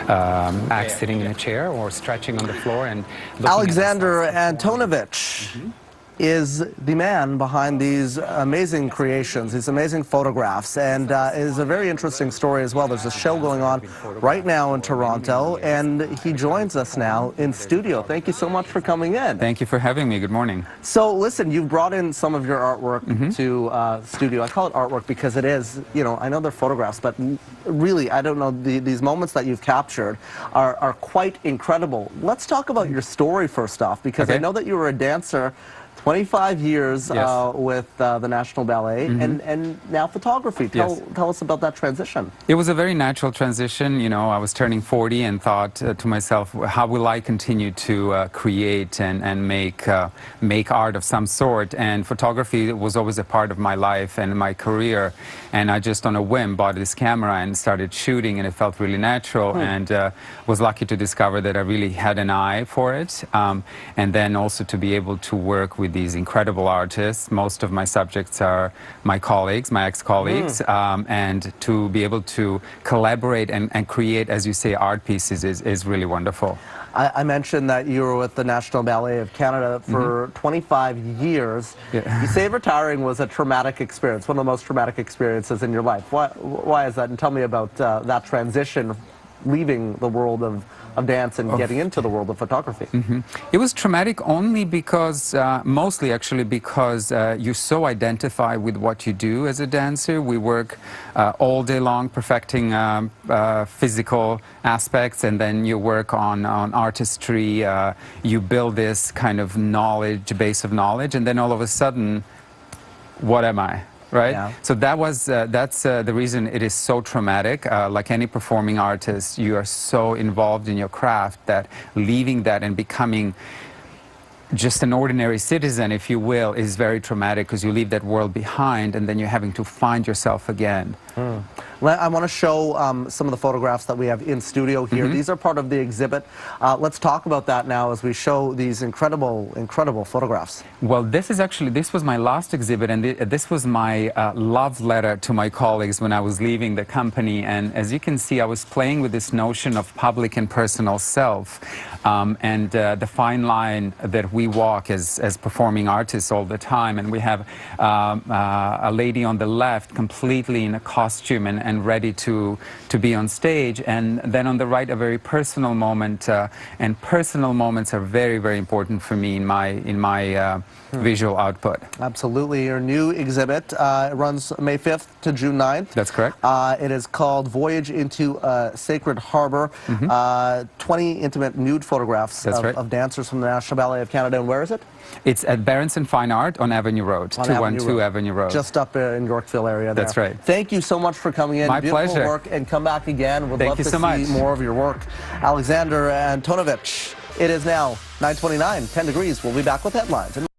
act sitting in a chair or stretching on the floor and looking Aleksandar Antonijevic is the man behind these amazing creations, these amazing photographs, and it is a very interesting story as well. There's a show going on right now in Toronto, and he joins us now in studio. Thank you so much for coming in. Thank you for having me. Good morning. So listen, you've brought in some of your artwork to studio. I call it artwork because it is, you know, I know they're photographs, but really, I don't know, these moments that you've captured are quite incredible. Let's talk about your story first off, because I know that you were a dancer 25 years with the National Ballet, and now photography. Tell us about that transition. It was a very natural transition. You know, I was turning 40 and thought to myself, how will I continue to create and make art of some sort? And photography was always a part of my life and my career. And I just, on a whim, bought this camera and started shooting, and it felt really natural. And was lucky to discover that I really had an eye for it. And then also to be able to work with these incredible artists. Most of my subjects are my colleagues, my ex-colleagues, and to be able to collaborate and create, as you say, art pieces is really wonderful. I mentioned that you were with the National Ballet of Canada for 25 years. You say retiring was a traumatic experience, one of the most traumatic experiences in your life. Why is that? And tell me about that transition, leaving the world of dance and getting into the world of photography. It was traumatic only because, mostly actually because you so identify with what you do as a dancer. We work all day long perfecting physical aspects, and then you work on artistry. You build this kind of knowledge, base of knowledge, and then all of a sudden, what am I? Right? Yeah. So that's the reason it is so traumatic. Like any performing artist, you are so involved in your craft that leaving that and becoming just an ordinary citizen, if you will, is very traumatic, because you leave that world behind and then you're having to find yourself again. I want to show some of the photographs that we have in studio here. These are part of the exhibit. Let's talk about that now as we show these incredible, incredible photographs. Well, this was my last exhibit, and this was my love letter to my colleagues when I was leaving the company. And as you can see, I was playing with this notion of public and personal self, and the fine line that we walk as performing artists all the time. And we have a lady on the left completely in a costume and ready to be on stage, and then on the right a very personal moment, and personal moments are very, very important for me in my visual output. Absolutely. Your new exhibit runs May 5th to June 9th. That's correct. It is called Voyage Into Sacred Harbour. 20 intimate nude photographs of dancers from the National Ballet of Canada. And where is it? It's at Berenson Fine Art on Avenue Road, 212 Avenue Road. Just up in Yorkville area there. That's right. Thank you so much for coming in. My Beautiful pleasure. work, and come back again. We'd love to see more of your work. Aleksandar Antonijevic. It is now 9:29, 10 degrees. We'll be back with headlines.